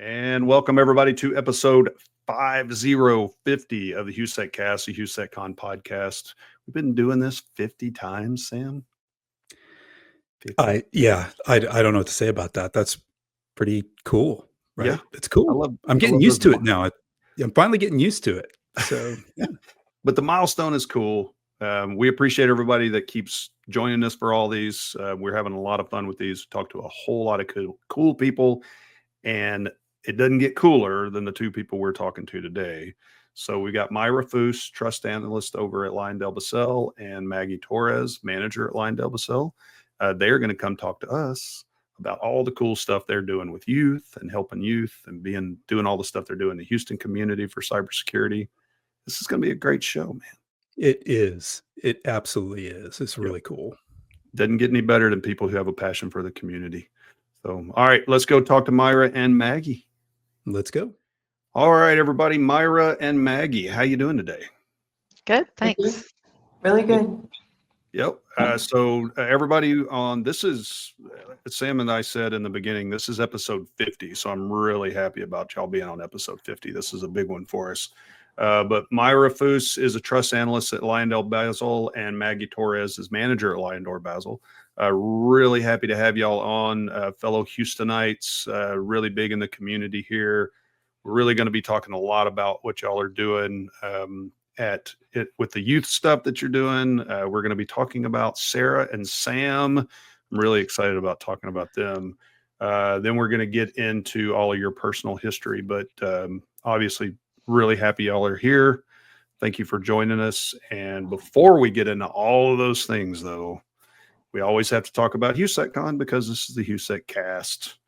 And welcome everybody to episode 5050 of the HOU.SEC Cast, the HOU.SEC.CON podcast. We've been doing this 50 times, Sam. 50. I don't know what to say about that. That's pretty cool, right? Yeah, it's cool. I'm getting used to it now. I'm finally getting used to it. So yeah, but the milestone is cool. We appreciate everybody that keeps joining us for all these. We're having a lot of fun with these. Talk to a whole lot of cool people, and it doesn't get cooler than the two people we're talking to today. So we got Mayra Foose, trust analyst over at LyondellBasell, and Maggie Torres, manager at LyondellBasell. They're going to come talk to us about all the cool stuff they're doing with youth and helping youth and doing all the stuff they're doing in the Houston community for cybersecurity. This is going to be a great show, man. It is. It absolutely is. It's really cool. Doesn't get any better than people who have a passion for the community. So, all right, let's go talk to Mayra and Maggie. Let's go. All right, everybody. Mayra and Maggie, how you doing today? Good, thanks. Really good. Yep. So everybody on this is, Sam and I said in the beginning, this is episode 50. So I'm really happy about y'all being on episode 50. This is a big one for us. But Mayra Foose is a trust analyst at LyondellBasell, and Maggie Torres is manager at LyondellBasell. Really happy to have y'all on, fellow Houstonites, really big in the community here. We're really going to be talking a lot about what y'all are doing with the youth stuff that you're doing. We're going to be talking about Sara and Sam. I'm really excited about talking about them. Then we're going to get into all of your personal history, but obviously really happy y'all are here. Thank you for joining us. And before we get into all of those things, though, we always have to talk about HOU.SEC.CON because this is the HOU.SEC Cast,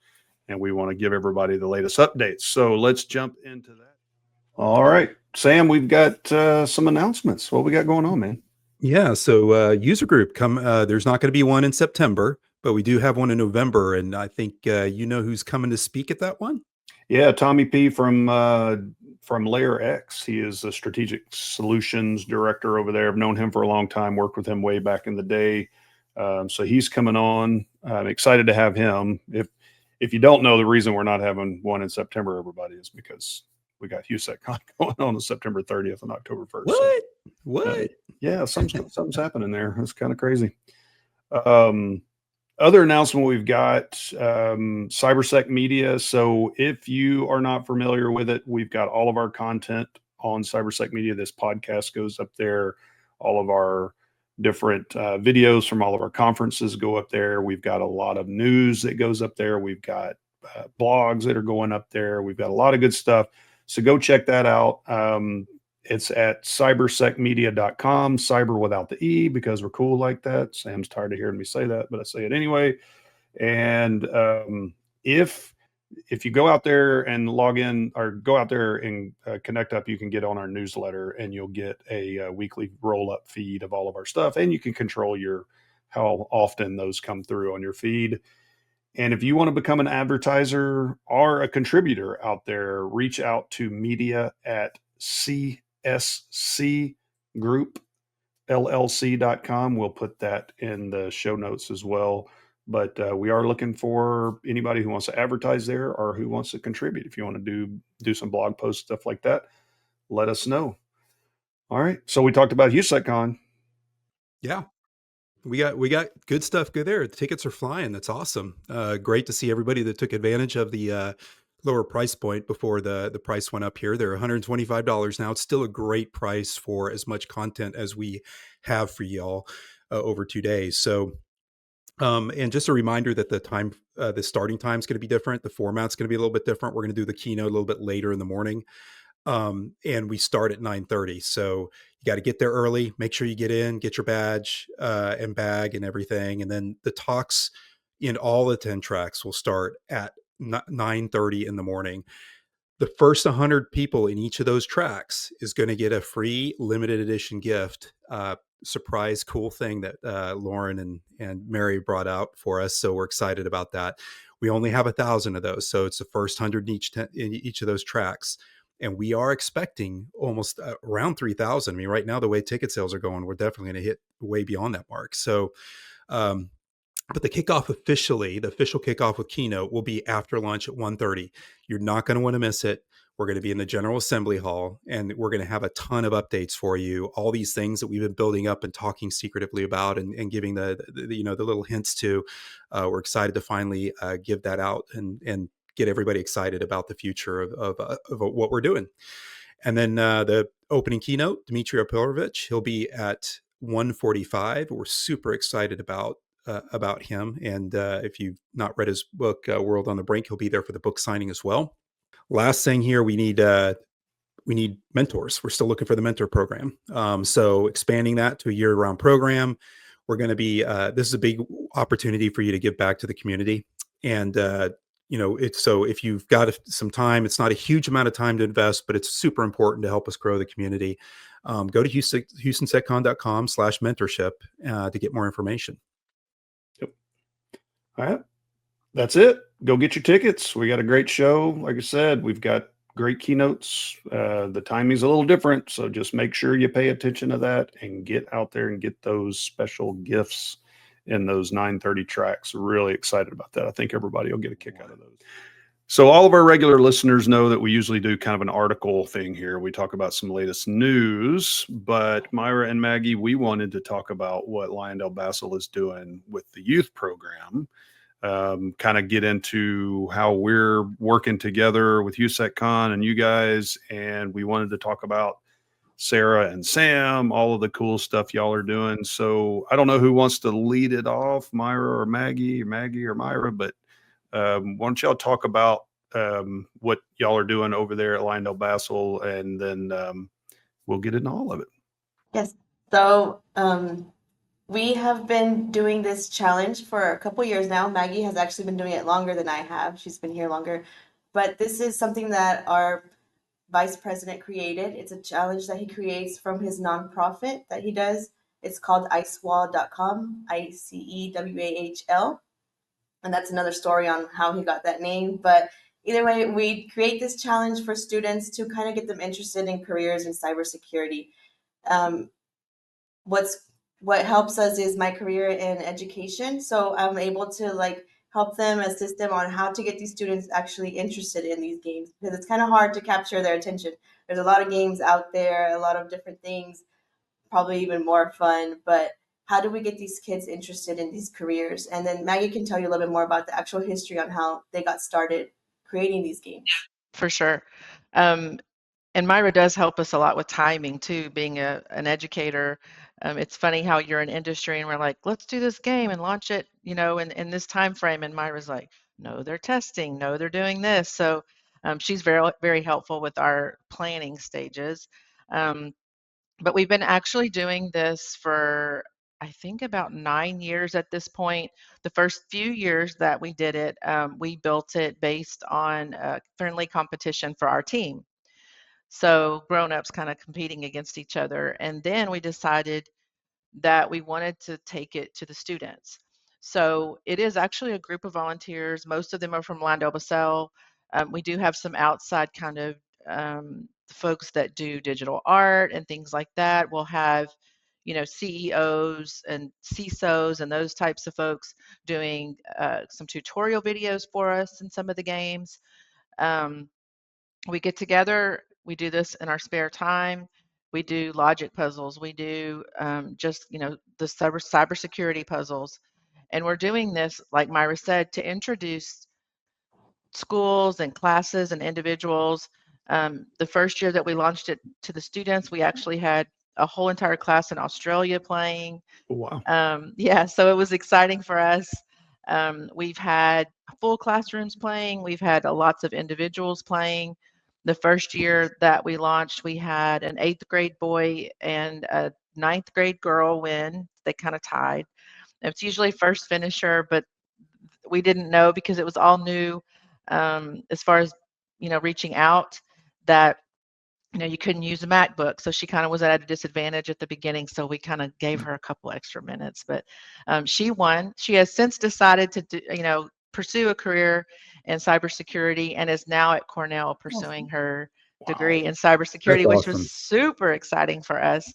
and we want to give everybody the latest updates. So let's jump into that. All right, Sam, we've got some announcements. What we got going on, man? Yeah, so user group there's not going to be one in September, but we do have one in November, and I think you know who's coming to speak at that one? Yeah, Tommy P. from Layer X. He is a strategic solutions director over there. I've known him for a long time, worked with him way back in the day. So he's coming on. I'm excited to have him. If you don't know, the reason we're not having one in September, everybody, is because we got HOU.SEC.CON going on September 30th and October 1st. What? Yeah, something's happening there. It's kind of crazy. Other announcement we've got, CYBR.SEC.Media. So if you are not familiar with it, we've got all of our content on CYBR.SEC.Media. This podcast goes up there. All of our different videos from all of our conferences go up there. We've got a lot of news that goes up there. We've got blogs that are going up there. We've got a lot of good stuff. So go check that out. It's at cybersecmedia.com, cyber without the E, because we're cool like that. Sam's tired of hearing me say that, but I say it anyway. And if you go out there and log in, or go out there and connect up, you can get on our newsletter, and you'll get a weekly roll-up feed of all of our stuff, and you can control how often those come through on your feed. And if you want to become an advertiser or a contributor out there, reach out to media at CSCGroup.LLC.com. We'll put that in the show notes as well. But we are looking for anybody who wants to advertise there or who wants to contribute. If you want to do some blog posts, stuff like that, let us know. All right. So we talked about HOU.SEC.CON. Yeah. We got good stuff good there. The tickets are flying. That's awesome. Great to see everybody that took advantage of the lower price point before the price went up here. They're $125 now. It's still a great price for as much content as we have for y'all over 2 days. So, and just a reminder that the starting time is going to be different. The format's going to be a little bit different. We're going to do the keynote a little bit later in the morning. And we start at 9:30. So you got to get there early, make sure you get in, get your badge and bag and everything. And then the talks in all the 10 tracks will start at 9:30 in the morning. The first 100 people in each of those tracks is going to get a free limited edition gift, surprise cool thing that Lauren and Mary brought out for us. So we're excited about that. We only have 1,000 of those. So it's the first 100 in each of those tracks. And we are expecting almost around 3,000. I mean, right now, the way ticket sales are going, we're definitely going to hit way beyond that mark. So But the kickoff officially, the official kickoff with Keynote will be after lunch at 1:30. You're not going to want to miss it. We're going to be in the General Assembly Hall, and we're going to have a ton of updates for you. All these things that we've been building up and talking secretively about, and giving the little hints to. We're excited to finally give that out and get everybody excited about the future of what we're doing. And then the opening keynote, Dmitry Opilovich, he'll be at 1:45. We're super excited about him. And if you've not read his book, World on the Brink, he'll be there for the book signing as well. Last thing here, we need mentors. We're still looking for the mentor program. So expanding that to a year-round program. We're going to be, this is a big opportunity for you to give back to the community. And, so if you've got some time, it's not a huge amount of time to invest, but it's super important to help us grow the community. Go to HOU.SEC.CON/mentorship to get more information. Yep. All right. That's it. Go get your tickets. We got a great show. Like I said, we've got great keynotes. The timing's a little different, so just make sure you pay attention to that and get out there and get those special gifts in those 9:30 tracks. Really excited about that. I think everybody will get a kick out of those. So all of our regular listeners know that we usually do kind of an article thing here. We talk about some latest news, but Mayra and Maggie, we wanted to talk about what LyondellBasell is doing with the youth program. Kind of get into how we're working together with HOU.SEC.CON and you guys. And we wanted to talk about Sara and Sam, all of the cool stuff y'all are doing. So I don't know who wants to lead it off, Mayra or Maggie or Mayra, but why don't y'all talk about what y'all are doing over there at LyondellBasell, and then we'll get into all of it. Yes. So we have been doing this challenge for a couple years now. Maggie has actually been doing it longer than I have. She's been here longer. But this is something that our vice president created. It's a challenge that he creates from his nonprofit that he does. It's called IceWall.com, ICEWAHL. And that's another story on how he got that name. But either way, we create this challenge for students to kind of get them interested in careers in cybersecurity. What helps us is my career in education. So I'm able to help them, assist them on how to get these students actually interested in these games, because it's kind of hard to capture their attention. There's a lot of games out there, a lot of different things, probably even more fun, but how do we get these kids interested in these careers? And then Maggie can tell you a little bit more about the actual history on how they got started creating these games. For sure. And Mayra does help us a lot with timing too, being an educator. It's funny how you're in industry and we're like, let's do this game and launch it, in this time frame. And Myra's like, no, they're testing. No, they're doing this. So she's very, very helpful with our planning stages. But we've been actually doing this for, I think, about 9 years at this point. The first few years that we did it, we built it based on friendly competition for our team. So grown-ups kind of competing against each other. And then we decided that we wanted to take it to the students. So it is actually a group of volunteers. Most of them are from LyondellBasell. We do have some outside kind of folks that do digital art and things like that. We'll have, CEOs and CISOs and those types of folks doing some tutorial videos for us in some of the games. We get together, we do this in our spare time. We do logic puzzles. We do the cybersecurity puzzles. And we're doing this, like Mayra said, to introduce schools and classes and individuals. The first year that we launched it to the students, we actually had a whole entire class in Australia playing. Wow. Yeah, so it was exciting for us. We've had full classrooms playing. We've had lots of individuals playing. The first year that we launched, we had an 8th grade boy and a 9th grade girl win. They kind of tied. It's usually first finisher, but we didn't know because it was all new as far as, reaching out, that, you couldn't use a MacBook. So she kind of was at a disadvantage at the beginning. So we kind of gave her a couple extra minutes, but she won. She has since decided to pursue a career in cybersecurity and is now at Cornell pursuing her degree in cybersecurity, which was super exciting for us.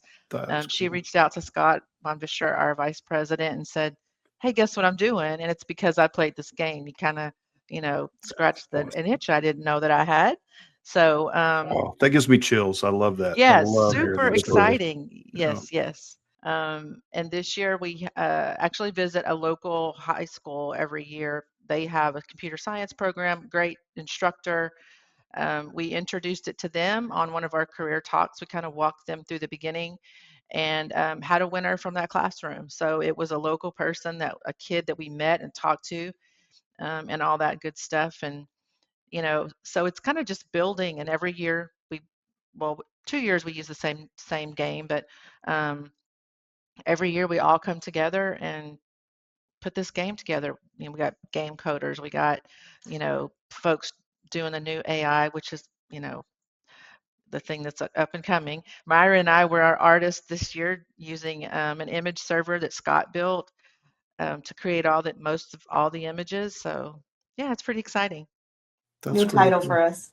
She reached out to Scott Von Vischer, our vice president, and said, hey, guess what I'm doing? And it's because I played this game. You kind of, scratch an itch I didn't know that I had. So, Oh, that gives me chills. I love that. I yeah, love hearing super that story. exciting. Yeah. Yes, yes. And this year we actually visit a local high school every year. They have a computer science program, great instructor. We introduced it to them on one of our career talks. We kind of walked them through the beginning and had a winner from that classroom. So it was a local person, a kid that we met and talked to, and all that good stuff. And so it's kind of just building. And every year well, 2 years we use the same game, but um, every year we all come together and put this game together. We got game coders, we got folks doing the new AI, which is the thing that's up and coming. Mayra and I were our artists this year using an image server that Scott built to create most of all the images. So yeah, it's pretty exciting. That's New really title cool. for us.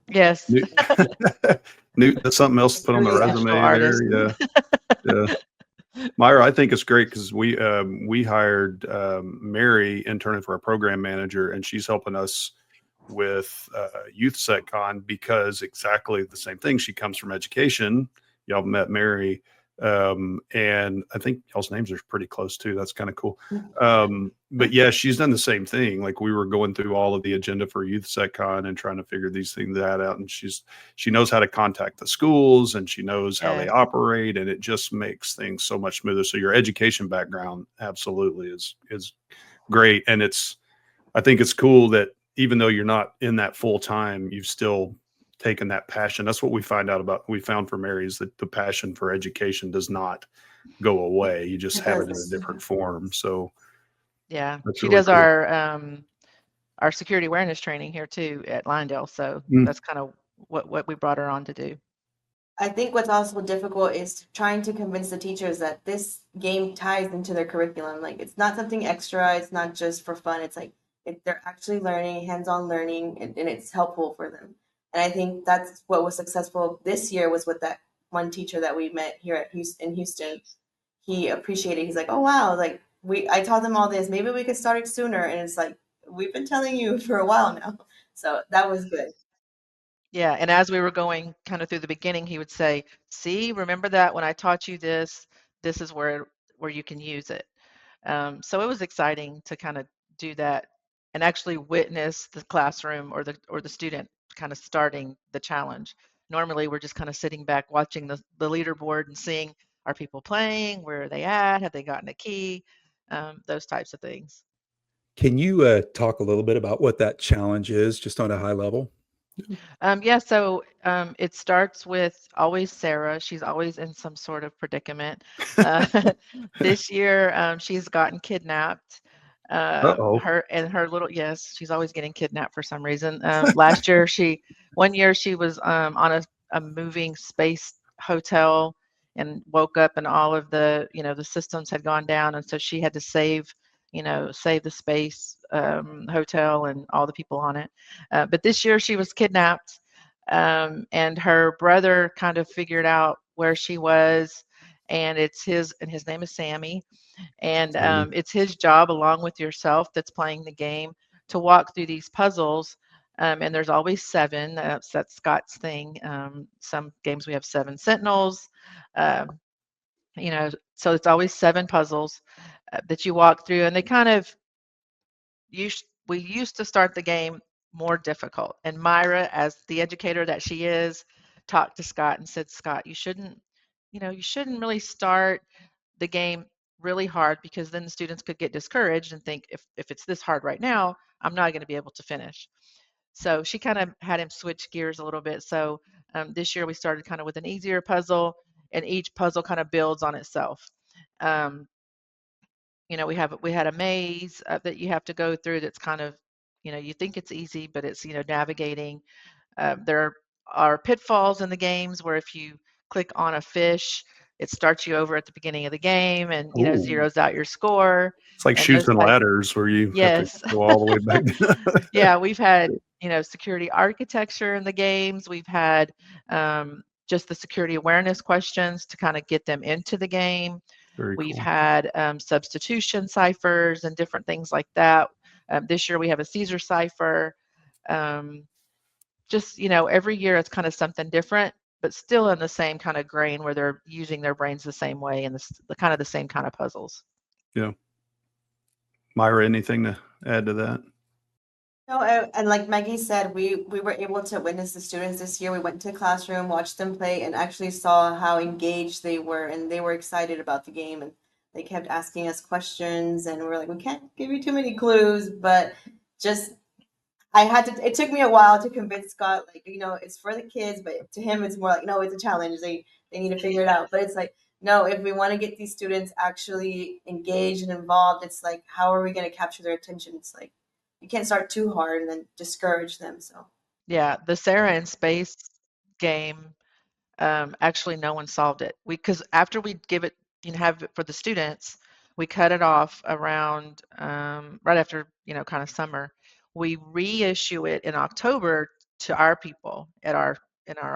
Yes. That's something else to put on the Digital resume artist. there. Yeah. Yeah. Myra, I think it's great because we hired Mary interning for a program manager, and she's helping us with HOU.SEC.CON because exactly the same thing. She comes from education. Y'all met Mary, and I think y'all's names are pretty close too. That's kind of cool. But yeah, she's done the same thing. Like we were going through all of the agenda for HOU.SEC.CON and trying to figure these things out, and she knows how to contact the schools and she knows how they Yes. operate, and it just makes things so much smoother. So your education background absolutely is great, and I think it's cool that even though you're not in that full time, you've still taken that passion. That's what we found for Mary is that the passion for education does not go away. You just It have it in a doesn't. different form. So Yeah. that's She really does cool. our security awareness training here too at Lyondell. So Mm. that's kind of what we brought her on to do. I think what's also difficult is trying to convince the teachers that this game ties into their curriculum. Like it's not something extra. It's not just for fun. It's like they're actually learning, hands-on learning, and it's helpful for them. And I think that's what was successful this year was with that one teacher that we met here in Houston. He appreciated. He's like, "Oh wow, like I taught them all this. Maybe we could start it sooner." And it's like we've been telling you for a while now. So that was good. Yeah, and as we were going kind of through the beginning, he would say, "See, remember that when I taught you this, this is where you can use it." So it was exciting to kind of do that and actually witness the classroom or the student kind of starting the challenge. Normally, we're just kind of sitting back watching the leaderboard and seeing, are people playing? Where are they at? Have they gotten a key? Those types of things. Can you talk a little bit about what that challenge is, just on a high level? Yeah, so it starts with always Sara. She's always in some sort of predicament. Uh, this year, she's gotten kidnapped. Uh-oh. Yes, she's always getting kidnapped for some reason. One year she was on a moving space hotel and woke up and all of the systems had gone down. And so she had to save the space hotel and all the people on it. But this year she was kidnapped, and her brother kind of figured out where she was, and his name is Sammy, and it's his job, along with yourself that's playing the game, to walk through these puzzles. And there's always seven. That's Scott's thing. Some games we have 7 sentinels. Um, so it's always 7 puzzles that you walk through, and they kind of we used to start the game more difficult. And Mayra, as the educator that she is, talked to Scott and said, Scott, you shouldn't really start the game really hard, because then the students could get discouraged and think, if it's this hard right now, I'm not going to be able to finish. So she kind of had him switch gears a little bit. So this year we started kind of with an easier puzzle, and each puzzle kind of builds on itself. Um, we had a maze that you have to go through that's kind of, you think it's easy, but it's, navigating. There are pitfalls in the games where if you click on a fish, it starts you over at the beginning of the game and, Ooh. zeroes out your score. It's like And Chutes those and type, Ladders where you have to yes. go all the way back. Yeah, we've had, security architecture in the games. We've had just the security awareness questions to kind of get them into the game. Very We've cool. had substitution ciphers and different things like that. This year we have a Caesar cipher. Just, every year it's kind of something different, but still in the same kind of grain where they're using their brains the same way and the kind of the same kind of puzzles. Yeah. Mayra, anything to add to that? No, and like Maggie said, we were able to witness the students this year. We went to the classroom, watched them play, and actually saw how engaged they were, and they were excited about the game, and they kept asking us questions, and we're like, we can't give you too many clues, but just I had to. It took me a while to convince Scott, like, it's for the kids, but to him, it's more like, no, it's a challenge. They need to figure it out. But it's like, no, if we want to get these students actually engaged and involved, it's like, how are we going to capture their attention? It's like, you can't start too hard and then discourage them. So Yeah, the Sarah in Space game, actually no one solved it. Because after we give it, have it for the students, we cut it off around right after, kind of summer. We reissue it in October to our people in our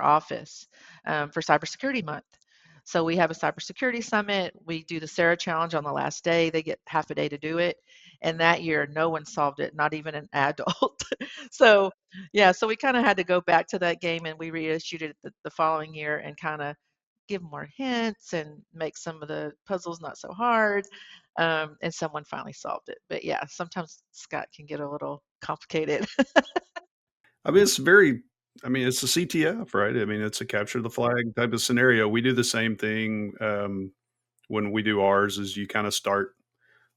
office for Cybersecurity Month. So we have a cybersecurity summit. We do the Sarah challenge on the last day. They get half a day to do it. And that year, no one solved it, not even an adult. So yeah, so we kind of had to go back to that game and we reissued it the following year and kind of give more hints and make some of the puzzles not so hard. And someone finally solved it. But yeah, sometimes Scott can get a little complicated. I mean, it's a CTF, right? I mean, it's a capture the flag type of scenario. We do the same thing when we do ours. Is you kind of start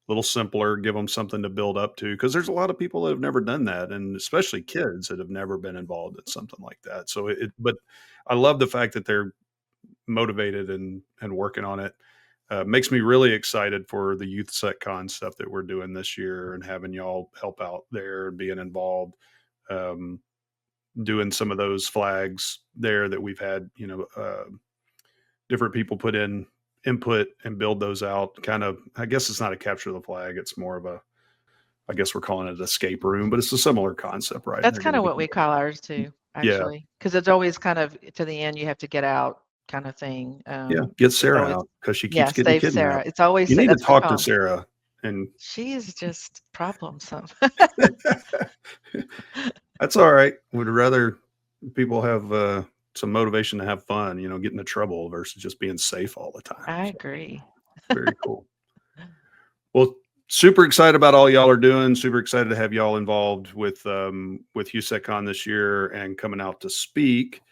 a little simpler, give them something to build up to, because there's a lot of people that have never done that, and especially kids that have never been involved in something like that. So but I love the fact that they're motivated and working on it. Makes me really excited for the HOU.SEC.CON stuff that we're doing this year and having y'all help out there and being involved. Doing some of those flags there that we've had, different people put in input and build those out. Kind of, I guess it's not a capture the flag. It's more of I guess we're calling it an escape room, but it's a similar concept, right? That's kind of what we call ours too, Yeah. actually, because it's always kind of to the end, you have to get out kind of thing. Yeah. Get It's Sara always, out because she yeah, keeps getting save Sarah. kidnapped. It's always, You need to that's what we talk to call them. Sara and She is just problemsome. that's all right. Would rather people have some motivation to have fun, get into trouble versus just being safe all the time. I agree. Very cool. Well, super excited about all y'all are doing. Super excited to have y'all involved with HOU.SEC.CON this year and coming out to speak.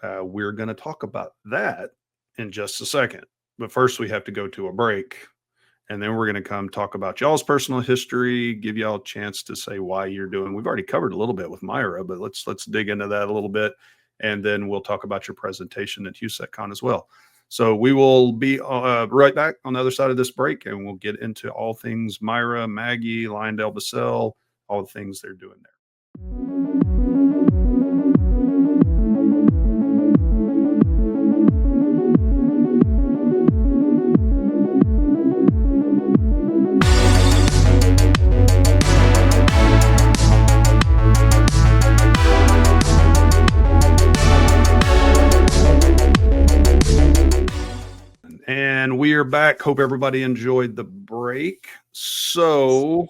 We're going to talk about that in just a second. But first, we have to go to a break. And then we're going to come talk about y'all's personal history, give y'all a chance to say why you're doing. We've already covered a little bit with Mayra, but let's dig into that a little bit. And then we'll talk about your presentation at HOU.SEC.CON as well. So we will be right back on the other side of this break, and we'll get into all things Mayra, Maggie, LyondellBasell, all the things they're doing there. And we are back. Hope everybody enjoyed the break. So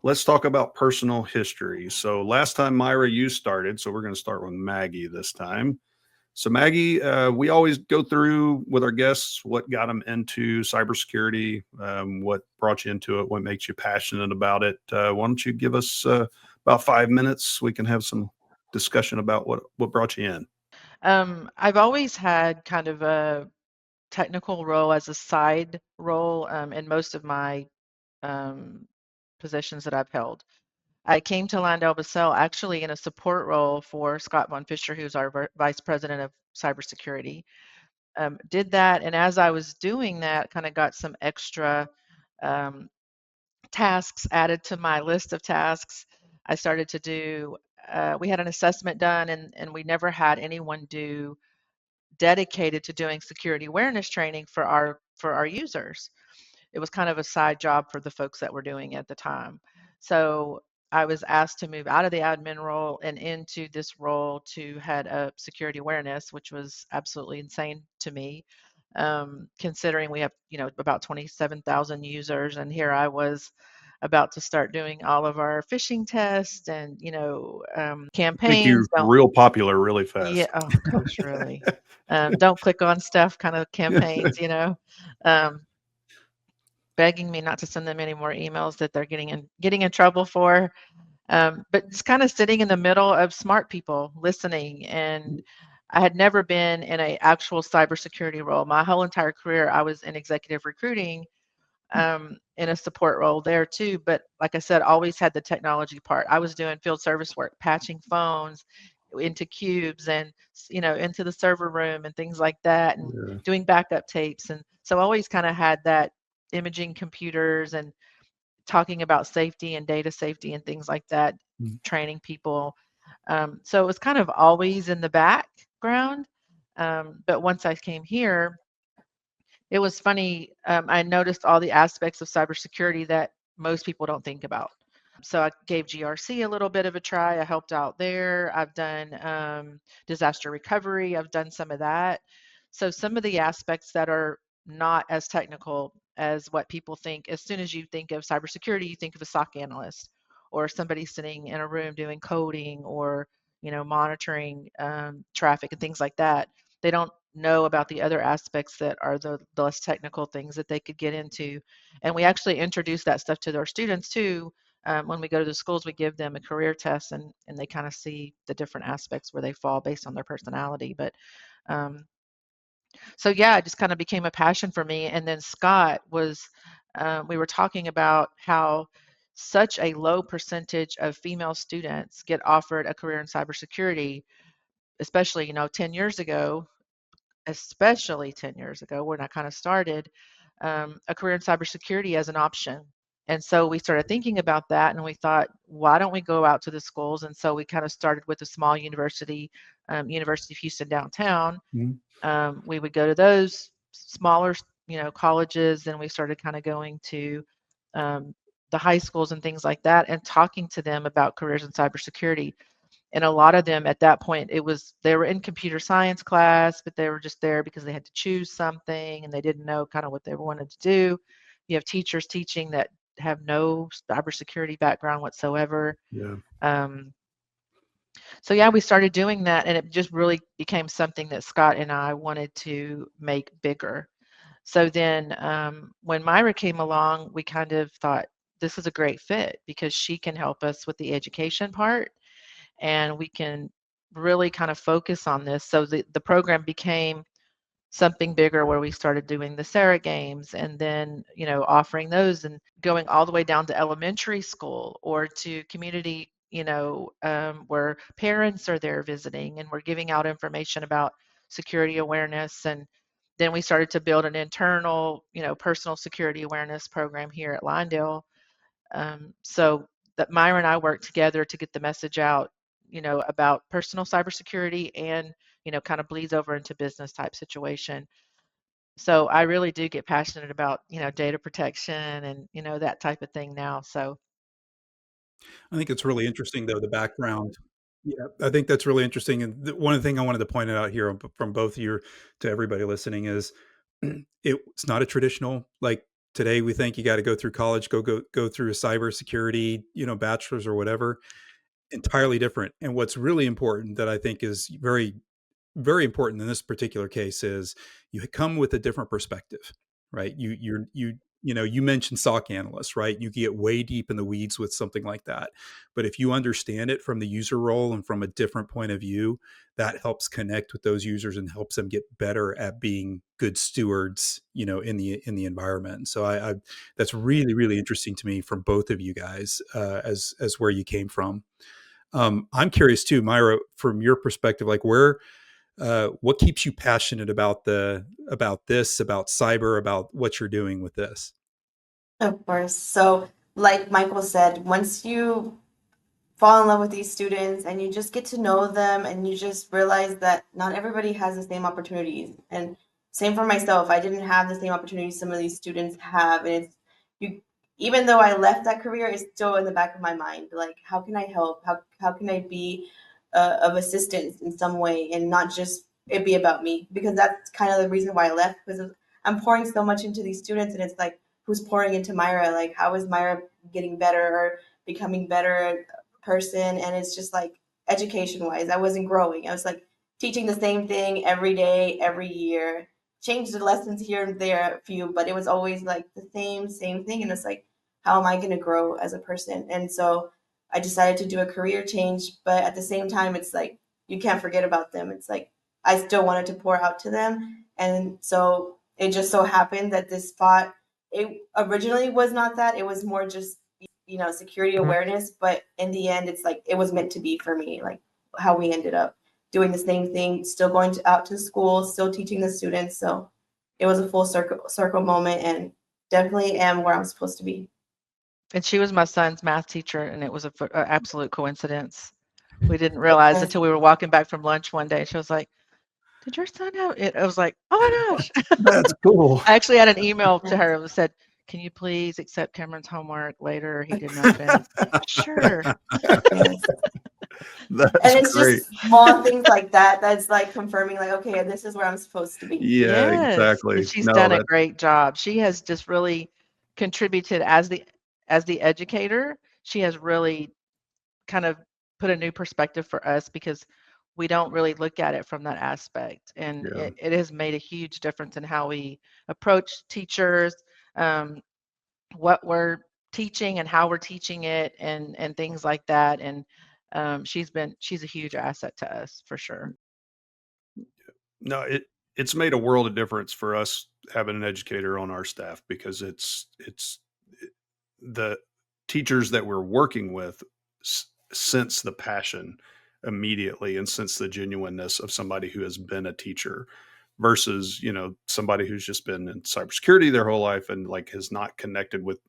let's talk about personal history. So last time, Mayra, you started. So we're going to start with Maggie this time. So Maggie, we always go through with our guests what got them into cybersecurity, what brought you into it, what makes you passionate about it. Why don't you give us about 5 minutes? We can have some discussion about what brought you in. I've always had kind of a technical role as a side role in most of my positions that I've held. I came to LyondellBasell actually in a support role for Scott Von Fisher, who's our Vice President of Cybersecurity. Did that, and as I was doing that, kind of got some extra tasks added to my list of tasks. I started to do, we had an assessment done, and we never had anyone dedicated to doing security awareness training for our users. It was kind of a side job for the folks that were doing it at the time. So I was asked to move out of the admin role and into this role to head up security awareness, which was absolutely insane to me. considering we have, about 27,000 users. And here I was about to start doing all of our phishing tests and, Make you campaigns. real popular really Yeah. fast. Oh gosh, really. Don't click on stuff kind of campaigns, um, begging me not to send them any more emails that they're getting in trouble for. But just kind of sitting in the middle of smart people listening. And I had never been in an actual cybersecurity role. My whole entire career, I was in executive recruiting, in a support role there too. But like I said, always had the technology part. I was doing field service work, patching phones into cubes and, into the server room and things like that, and Yeah. doing backup tapes. And so I always kind of had that imaging computers and talking about safety and data safety and things like that, Mhm. training people. So it was kind of always in the background. But once I came here, it was funny. I noticed all the aspects of cybersecurity that most people don't think about. So I gave GRC a little bit of a try. I helped out there. I've done disaster recovery. I've done some of that. So some of the aspects that are not as technical as what people think. As soon as you think of cybersecurity, you think of a SOC analyst or somebody sitting in a room doing coding or monitoring traffic and things like that. They don't know about the other aspects that are the less technical things that they could get into. And we actually introduce that stuff to our students too. When we go to the schools, we give them a career test, and they kind of see the different aspects where they fall based on their personality. But um, so yeah, it just kind of became a passion for me. And then Scott we were talking about how such a low percentage of female students get offered a career in cybersecurity, especially 10 years ago, especially 10 years ago when I kind of started, a career in cybersecurity as an option. And so we started thinking about that, and we thought, why don't we go out to the schools? And so we kind of started with a small university, University of Houston downtown. Mhm. We would go to those smaller, colleges, and we started kind of going to the high schools and things like that, and talking to them about careers in cybersecurity. And a lot of them at that point, they were in computer science class, but they were just there because they had to choose something and they didn't know kind of what they wanted to do. You have teachers teaching that have no cybersecurity background whatsoever. Yeah. So yeah, we started doing that, and it just really became something that Scott and I wanted to make bigger. So then when Mayra came along, we kind of thought this is a great fit because she can help us with the education part, and we can really kind of focus on this. So the program became something bigger where we started doing the Sara games, and then offering those and going all the way down to elementary school or to community, where parents are there visiting, and we're giving out information about security awareness. And then we started to build an internal, personal security awareness program here at Lyondell, so that Mayra and I work together to get the message out, about personal cybersecurity, and, kind of bleeds over into business type situation. So I really do get passionate about, data protection and, that type of thing now. So I think it's really interesting, though, the background. Yeah, I think that's really interesting. And one of the things I wanted to point out here from both of you to everybody listening is it's not a traditional, like today we think you got to go through college, go through a cybersecurity, bachelor's or whatever. Entirely different. And what's really important that I think is very, very important in this particular case is you come with a different perspective, right? You mentioned SOC analysts, right? You get way deep in the weeds with something like that. But if you understand it from the user role and from a different point of view, that helps connect with those users and helps them get better at being good stewards, in the environment. So I that's really, really interesting to me from both of you guys, as where you came from. I'm curious too, Mayra, from your perspective, like what keeps you passionate about about cyber, about what you're doing with this? Of course. So, like Michael said, once you fall in love with these students and you just get to know them and you just realize that not everybody has the same opportunities. And same for myself. I didn't have the same opportunities some of these students have. And it's you even though I left that career, it's still in the back of my mind. Like, how can I help? How can I be of assistance in some way and not just it be about me, because that's kind of the reason why I left, because I'm pouring so much into these students, and it's like, who's pouring into Mayra? Like, how is Mayra getting better or becoming better person? And it's just like, education wise, I wasn't growing. I was like teaching the same thing every day, every year, changed the lessons here and there a few, but it was always like the same thing. And it's like, how am I going to grow as a person? And so I decided to do a career change, but at the same time, it's like, you can't forget about them. It's like, I still wanted to pour out to them. And so it just so happened that this spot, it originally was not that. It was more just, security awareness. But in the end, it's like, it was meant to be for me, like how we ended up doing the same thing, still going out to school, still teaching the students. So it was a full circle moment, and definitely am where I'm supposed to be. And she was my son's math teacher, and it was a absolute coincidence. We didn't realize Yes. until we were walking back from lunch one day. She was like, "Did your son have it?" I was like, "Oh my gosh." That's cool. I actually had an email to her that said, "Can you please accept Cameron's homework later? He did not finish." Sure. Yes. That's And it's great. just small things like that that's like confirming, like, okay, this is where I'm supposed to be. Yeah, Yes, exactly. and she's No, done a that great job. She has just really contributed as the educator. She has really kind of put a new perspective for us because we don't really look at it from that aspect. And yeah. it has made a huge difference in how we approach teachers, um, what we're teaching and how we're teaching it and things like that. And she's a huge asset to us for sure. No, it's made a world of difference for us having an educator on our staff because the teachers that we're working with sense the passion immediately and sense the genuineness of somebody who has been a teacher versus somebody who's just been in cybersecurity their whole life and like has not connected with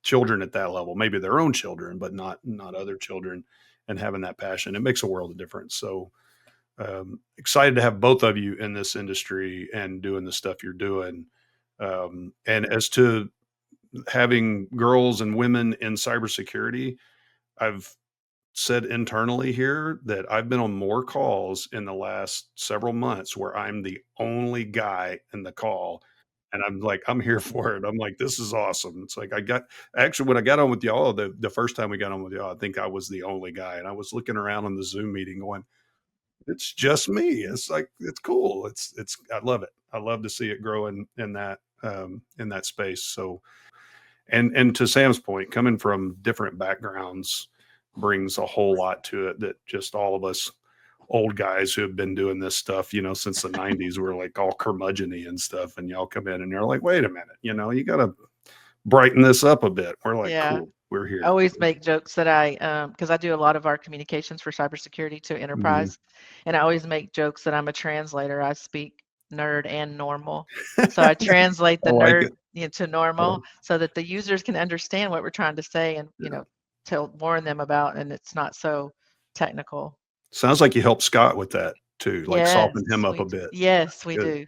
children at that level, maybe their own children but not other children, and having that passion, it makes a world of difference. So excited to have both of you in this industry and doing the stuff you're doing. And as to having girls and women in cybersecurity, I've said internally here that I've been on more calls in the last several months where I'm the only guy in the call. And I'm like, I'm here for it. I'm like, this is awesome. It's like actually when I got on with y'all, the first time we got on with y'all, I think I was the only guy. And I was looking around on the Zoom meeting going, it's just me. It's like, it's cool. I love it. I love to see it grow in that space. So, and to Sam's point, coming from different backgrounds brings a whole lot to it that just all of us old guys who have been doing this stuff, since the 90s, we're like all curmudgeon-y and stuff. And y'all come in and you're like, wait a minute, you got to brighten this up a bit. We're like, Yeah. cool, we're I here. always make jokes that because I do a lot of our communications for cybersecurity to enterprise, and I always make jokes that I'm a translator. I speak nerd and normal, so I translate I the like nerd it. to normal so that the users can understand what we're trying to say and Yeah. warn them about, and it's not so technical. Sounds like you helped Scott with that too, like Yes, soften him up a bit. yes, we Good. do.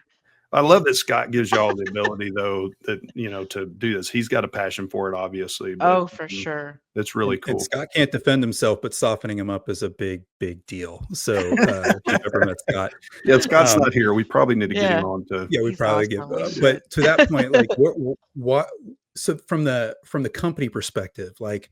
I Yeah. love that Scott gives y'all the ability though that, to do this. He's got a passion for it, obviously, but Oh, for sure. it's really And cool. Scott can't defend himself, but softening him up is a big, big deal. So if you've ever met Scott, Yeah, Scott's not here. We probably need to get him Yeah, on to. yeah, we he's probably get. awesome. We should. But to that point, like what? So from the company perspective, like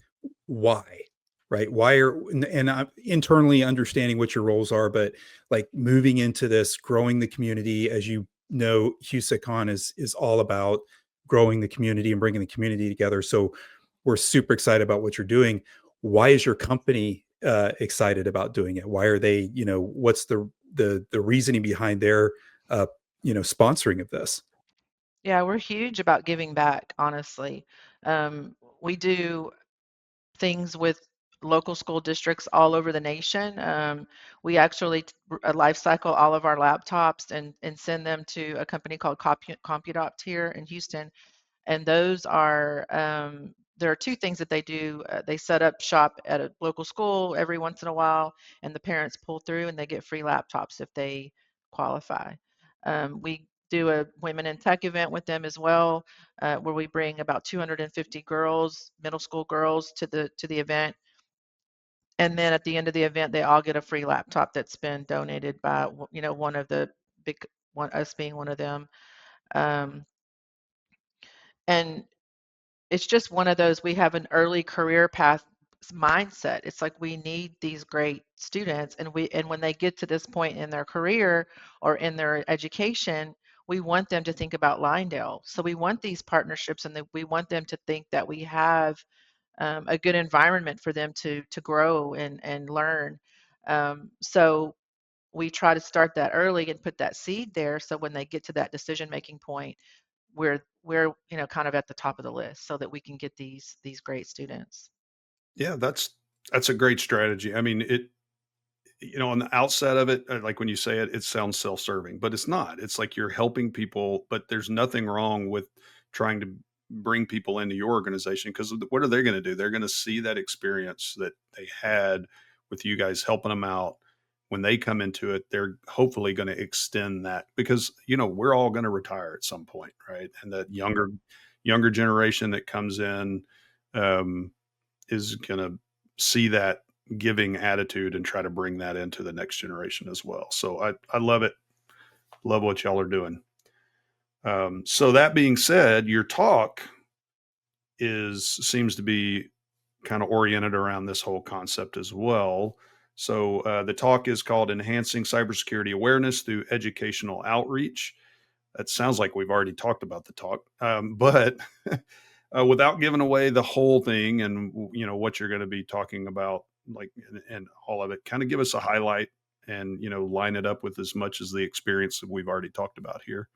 why, right? Why and I'm internally understanding what your roles are, but like moving into this, growing the community, as you know, HOU.SEC.CON is all about growing the community and bringing the community together. So we're super excited about what you're doing. Why is your company excited about doing it? Why are they, what's the reasoning behind their sponsoring of this? Yeah, we're huge about giving back, honestly. We do things with local school districts all over the nation. We actually life cycle all of our laptops and send them to a company called Computopt here in Houston. And those are, there are two things that they do. They set up shop at a local school every once in a while, and the parents pull through and they get free laptops if they qualify. We do a Women in Tech event with them as well, where we bring about 250 girls, middle school girls, to the event, And then at the end of the event, they all get a free laptop that's been donated by, one of the big one, us being one of them. And it's just one of those, we have an early career path mindset. It's like we need these great students, and when they get to this point in their career or in their education, we want them to think about Lyondell. So we want these partnerships, and we want them to think that we have a good environment for them to grow and learn. So we try to start that early and put that seed there, so when they get to that decision making point, we're kind of at the top of the list, so that we can get these great students. Yeah, that's a great strategy. I mean, on the outset of it, like when you say it, it sounds self-serving, but it's not. It's like you're helping people, but there's nothing wrong with trying to bring people into your organization, because what are they going to do? They're going to see that experience that they had with you guys helping them out. When they come into it, they're hopefully going to extend that, because we're all going to retire at some point, right? And that younger generation that comes in um, is going to see that giving attitude and try to bring that into the next generation as well. So I love it. Love what y'all are doing. So that being said, your talk seems to be kind of oriented around this whole concept as well. So the talk is called Enhancing Cybersecurity Awareness Through Educational Outreach. That sounds like we've already talked about the talk, but without giving away the whole thing and what you're going to be talking about, like and all of it, kind of give us a highlight and line it up with as much as the experience that we've already talked about here.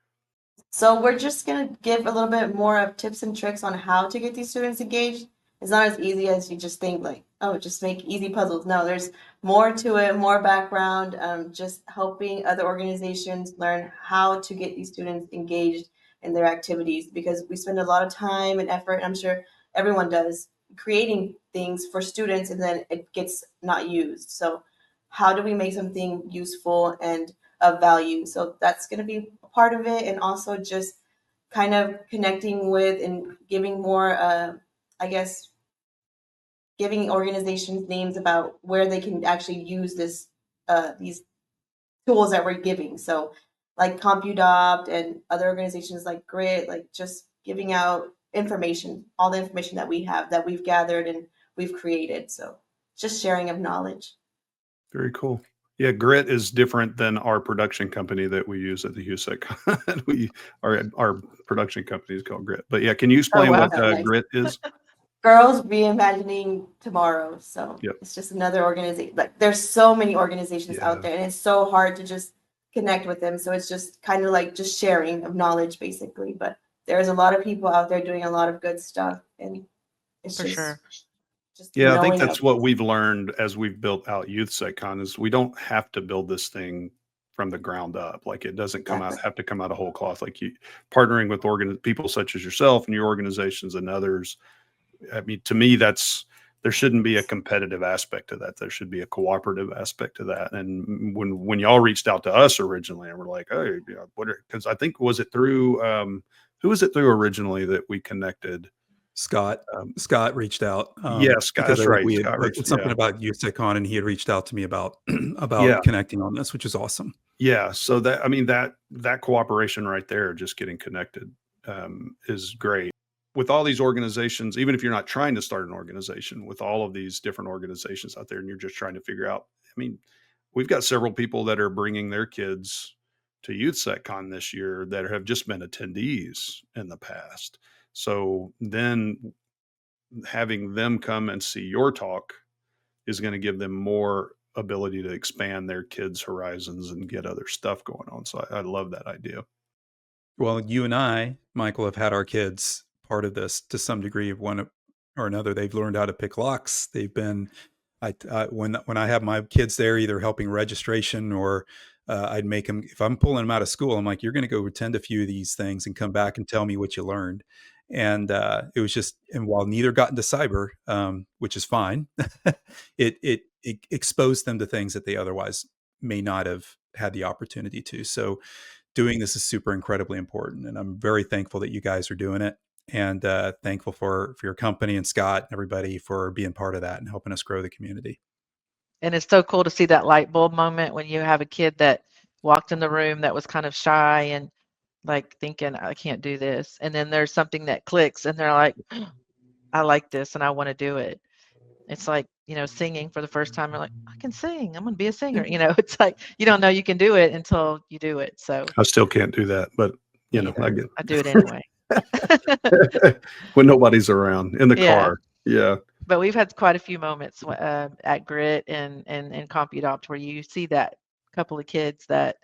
So we're just going to give a little bit more of tips and tricks on how to get these students engaged. It's not as easy as you just think, like, oh, just make easy puzzles. No, there's more to it, more background, just helping other organizations learn how to get these students engaged in their activities, because we spend a lot of time and effort, and I'm sure everyone does, creating things for students, and then it gets not used. So how do we make something useful and of value? So that's going to be a part of it, and also just kind of connecting with and giving more, I guess, giving organizations names about where they can actually use these tools that we're giving. So like CompuDopt and other organizations like Grit, like just giving out information, all the information that we have, that we've gathered and we've created. So just sharing of knowledge. Very cool. Yeah, Grit is different than our production company that we use at the HOU.SEC.CON. Our production company is called Grit. But yeah, can you explain wow. what Nice. Grit is? Girls Reimagining Tomorrow. So Yep. it's just another organization. Like there's so many organizations Yeah. out there, and it's so hard to just connect with them. So it's just kind of like just sharing of knowledge, basically. But there's a lot of people out there doing a lot of good stuff, and it's For just sure. just Yeah, I think knowing that's of what we've learned as we've built out Youth.SEC.CON is we don't have to build this thing from the ground up. Like it doesn't have to come out of whole cloth. Like you partnering with people such as yourself and your organizations and others. I mean, to me, there shouldn't be a competitive aspect to that. There should be a cooperative aspect to that. And when y'all reached out to us originally and we're like, oh, yeah, because I think, was it through, who was it through originally that we connected? Scott reached out. Yeah, Scott, because that's I think right. we had Scott reached, something yeah. about HOU.SEC.CON, and he had reached out to me about Yeah. connecting on this, which is awesome. Yeah. So that cooperation right there, just getting connected, is great. With all these organizations, even if you're not trying to start an organization, with all of these different organizations out there and you're just trying to figure out, I mean, we've got several people that are bringing their kids to Youth.SEC.CON this year that have just been attendees in the past. So then having them come and see your talk is going to give them more ability to expand their kids' horizons and get other stuff going on. So I love that idea. Well, you and I, Michael, have had our kids part of this to some degree of one or another. They've learned how to pick locks. They've been, when I have my kids there, either helping registration or I'd make them, if I'm pulling them out of school, I'm like, you're going to go attend a few of these things and come back and tell me what you learned. And it was just, and while neither got into cyber, which is fine, it exposed them to things that they otherwise may not have had the opportunity to. So doing this is super incredibly important, and I'm very thankful that you guys are doing it, and thankful for your company and Scott and everybody for being part of that and helping us grow the community. And it's so cool to see that light bulb moment when you have a kid that walked in the room that was kind of shy and like thinking, I can't do this. And then there's something that clicks and they're like, I like this and I want to do it. It's like, singing for the first time. You're like, I can sing. I'm going to be a singer. It's like you don't know you can do it until you do it. So I still can't do that, but I get I do it anyway. when nobody's around in the Yeah. car. Yeah. But we've had quite a few moments at Grit and CompuDopt where you see that couple of kids that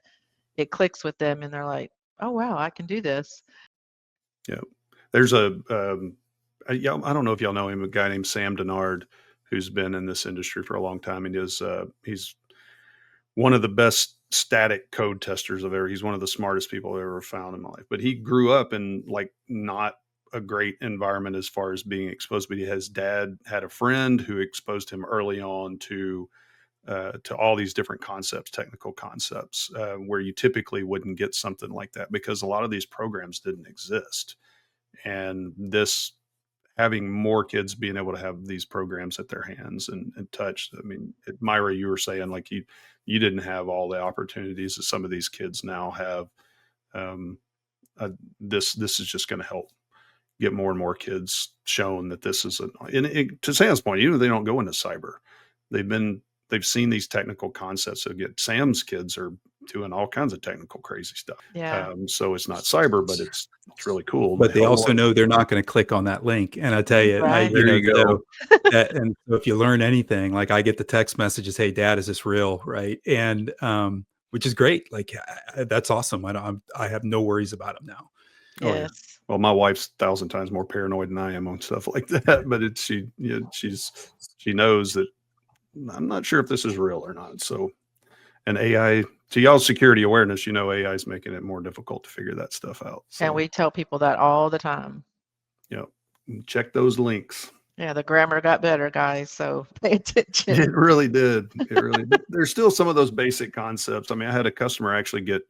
it clicks with them and they're like, oh, wow, I can do this. Yeah. There's I don't know if y'all know him, a guy named Sam Denard, who's been in this industry for a long time. And he's one of the best static code testers he's one of the smartest people I've ever found in my life. But he grew up in like not a great environment as far as being exposed, but his dad had a friend who exposed him early on to all these different concepts, technical concepts, where you typically wouldn't get something like that because a lot of these programs didn't exist. And having more kids being able to have these programs at their hands and touch. I mean, Mayra, you were saying like you didn't have all the opportunities that some of these kids now have. This is just going to help get more and more kids shown that this is to Sam's point, even if they don't go into cyber, they've seen these technical concepts. So Sam's kids are doing all kinds of technical crazy stuff. Yeah. So it's not cyber, but it's really cool. But they also know they're not going to click on that link. And I tell you, Right. There you go. And so if you learn anything, like I get the text messages, hey, Dad, is this real? Right. And which is great. Like that's awesome. I have no worries about them now. Yes. Oh, yeah. Well, my wife's 1,000 times more paranoid than I am on stuff like that. But she knows that I'm not sure if this is real or not. So, and AI, to y'all's security awareness, AI is making it more difficult to figure that stuff out. So, And we tell people that all the time. Check those links. Yeah, the grammar got better, guys. So pay attention. It really did. It really did. There's still some of those basic concepts. I mean, I had a customer actually get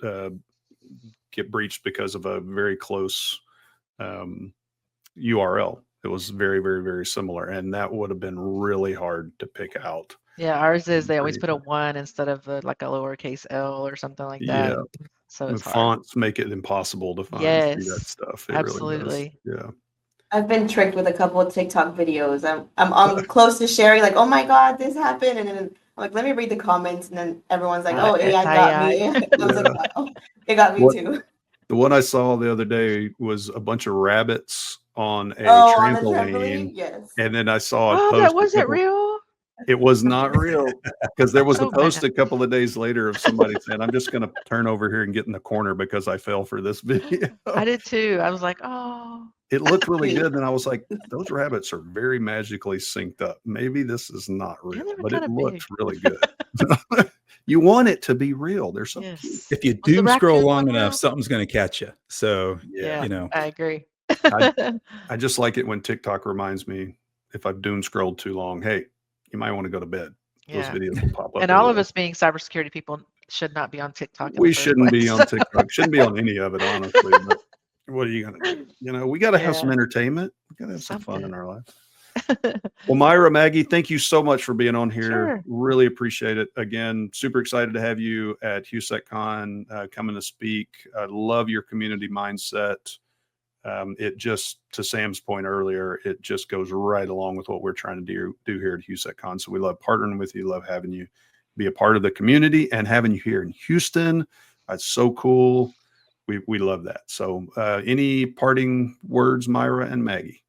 breached because of a very close URL. It was very, very, very similar, and that would have been really hard to pick out. Yeah, ours is they always put a 1 instead of like a lowercase L or something like that. Yeah. So it's fonts make it impossible to find through that stuff. It absolutely. Really does. Yeah. I've been tricked with a couple of TikTok videos. I'm on close to sharing, like, oh my God, this happened. And then I'm like, let me read the comments. And then everyone's like, oh, AI got me. I was like, wow, it got me too. The one I saw the other day was a bunch of rabbits on a trampoline. Yes. And then I saw a post. That wasn't real. It was not real because there was a post a couple of days later of somebody saying, I'm just going to turn over here and get in the corner because I fell for this video. I did too. I was like, oh. It looked really good. And I was like, those rabbits are very magically synced up. Maybe this is not real, but it looks really good. You want it to be real. There's something. Yes. If you doom scroll long enough, something's going to catch you. So, yeah, I agree. I just like it when TikTok reminds me if I've doom scrolled too long, hey, you might want to go to bed. Those videos will pop up. And all of us being cybersecurity people should not be on TikTok. We shouldn't be on TikTok. Shouldn't be on any of it, honestly. But what are you going to do? We got to have some entertainment. We got to have some fun in our lives. Well, Mayra, Maggie, thank you so much for being on here. Sure. Really appreciate it. Again, super excited to have you at HOU.SEC.CON coming to speak. I love your community mindset. It just, to Sam's point earlier, it just goes right along with what we're trying to do here at HOU.SEC.CON. So we love partnering with you, love having you be a part of the community and having you here in Houston. That's so cool. We love that. So any parting words, Mayra and Maggie?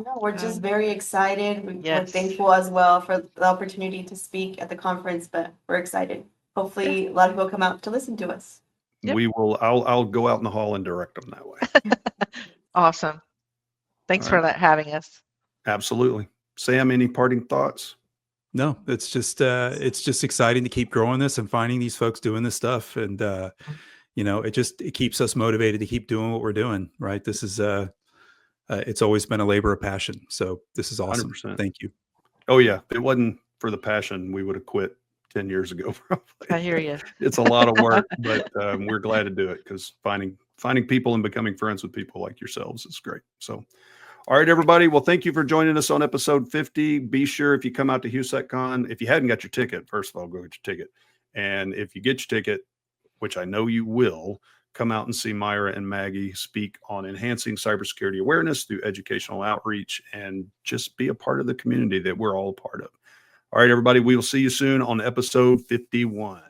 No, we're just very excited. We're thankful as well for the opportunity to speak at the conference, but we're excited. Hopefully a lot of people come out to listen to us. Yep. We will. I'll go out in the hall and direct them that way. Awesome. Thanks for having us. Absolutely. Sam, any parting thoughts? No, it's just exciting to keep growing this and finding these folks doing this stuff. And, it keeps us motivated to keep doing what we're doing. Right. This is it's always been a labor of passion. So this is awesome. 100%. Thank you. Oh yeah. If it wasn't for the passion, we would have quit 10 years ago. Probably. I hear you. It's a lot of work, but we're glad to do it because finding people and becoming friends with people like yourselves is great. So, All right, everybody. Well, thank you for joining us on episode 50. Be sure if you come out to HOU.SEC.CON, if you hadn't got your ticket, first of all, go get your ticket. And if you get your ticket, which I know you will, come out and see Mayra and Maggie speak on enhancing cybersecurity awareness through educational outreach and just be a part of the community that we're all a part of. All right, everybody. We will see you soon on episode 51.